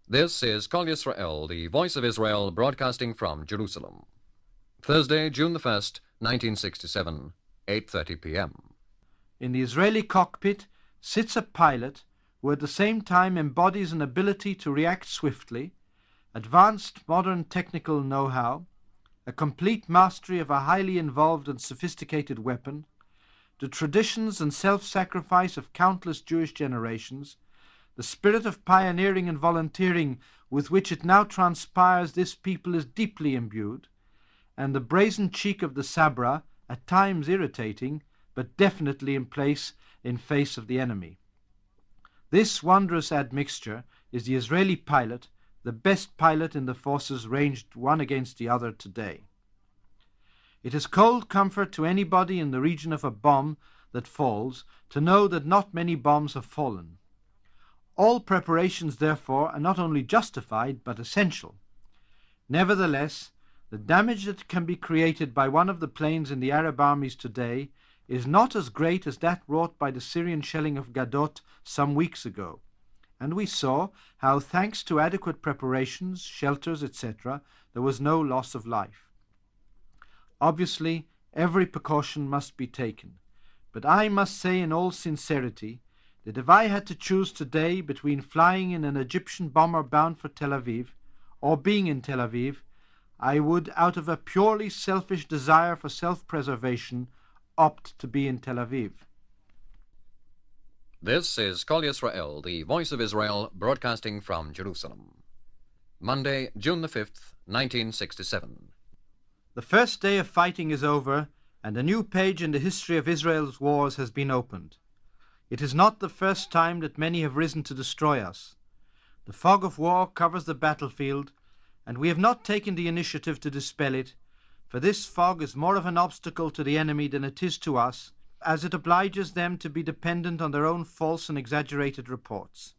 This is Kol Israel, the voice of Israel, broadcasting from Jerusalem. Thursday, June the 1st, 1967, 8:30 p.m. In the Israeli cockpit sits a pilot who at the same time embodies an ability to react swiftly, advanced modern technical know-how, a complete mastery of a highly involved and sophisticated weapon, the traditions and self-sacrifice of countless Jewish generations, the spirit of pioneering and volunteering with which it now transpires this people is deeply imbued, and the brazen cheek of the Sabra, at times irritating, but definitely in place in face of the enemy. This wondrous admixture is the Israeli pilot, the best pilot in the forces ranged one against the other today. It is cold comfort to anybody in the region of a bomb that falls to know that not many bombs have fallen. All preparations, therefore, are not only justified but essential. Nevertheless, the damage that can be created by one of the planes in the Arab armies today is not as great as that wrought by the Syrian shelling of Gadot some weeks ago, and we saw how, thanks to adequate preparations, shelters, etc., there was no loss of life. Obviously, every precaution must be taken, but I must say in all sincerity that if I had to choose today between flying in an Egyptian bomber bound for Tel Aviv or being in Tel Aviv, I would, out of a purely selfish desire for self-preservation, opt to be in Tel Aviv. This is Kol Israel, the voice of Israel, broadcasting from Jerusalem. Monday, June the 5th, 1967. The first day of fighting is over, and a new page in the history of Israel's wars has been opened. It is not the first time that many have risen to destroy us. The fog of war covers the battlefield, and we have not taken the initiative to dispel it, for this fog is more of an obstacle to the enemy than it is to us, as it obliges them to be dependent on their own false and exaggerated reports.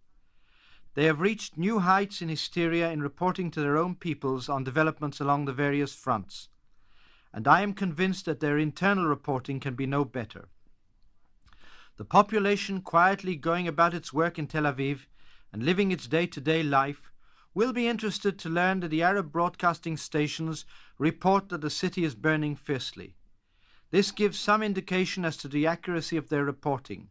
They have reached new heights in hysteria in reporting to their own peoples on developments along the various fronts, and I am convinced that their internal reporting can be no better. The population quietly going about its work in Tel Aviv and living its day-to-day life will be interested to learn that the Arab broadcasting stations report that the city is burning fiercely. This gives some indication as to the accuracy of their reporting.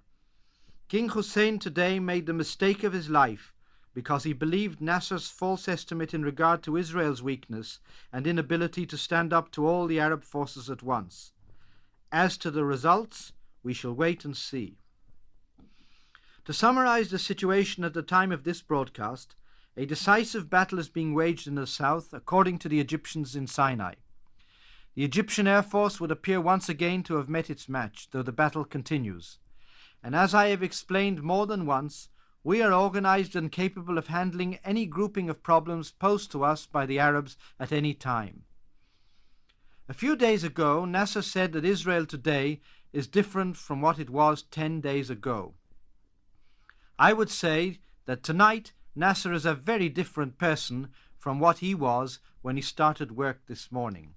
King Hussein today made the mistake of his life because he believed Nasser's false estimate in regard to Israel's weakness and inability to stand up to all the Arab forces at once. As to the results, we shall wait and see. To summarize the situation at the time of this broadcast, a decisive battle is being waged in the south, according to the Egyptians in Sinai. The Egyptian Air Force would appear once again to have met its match, though the battle continues. And as I have explained more than once, we are organized and capable of handling any grouping of problems posed to us by the Arabs at any time. A few days ago, Nasser said that Israel today is different from what it was 10 days ago. I would say that tonight Nasser is a very different person from what he was when he started work this morning.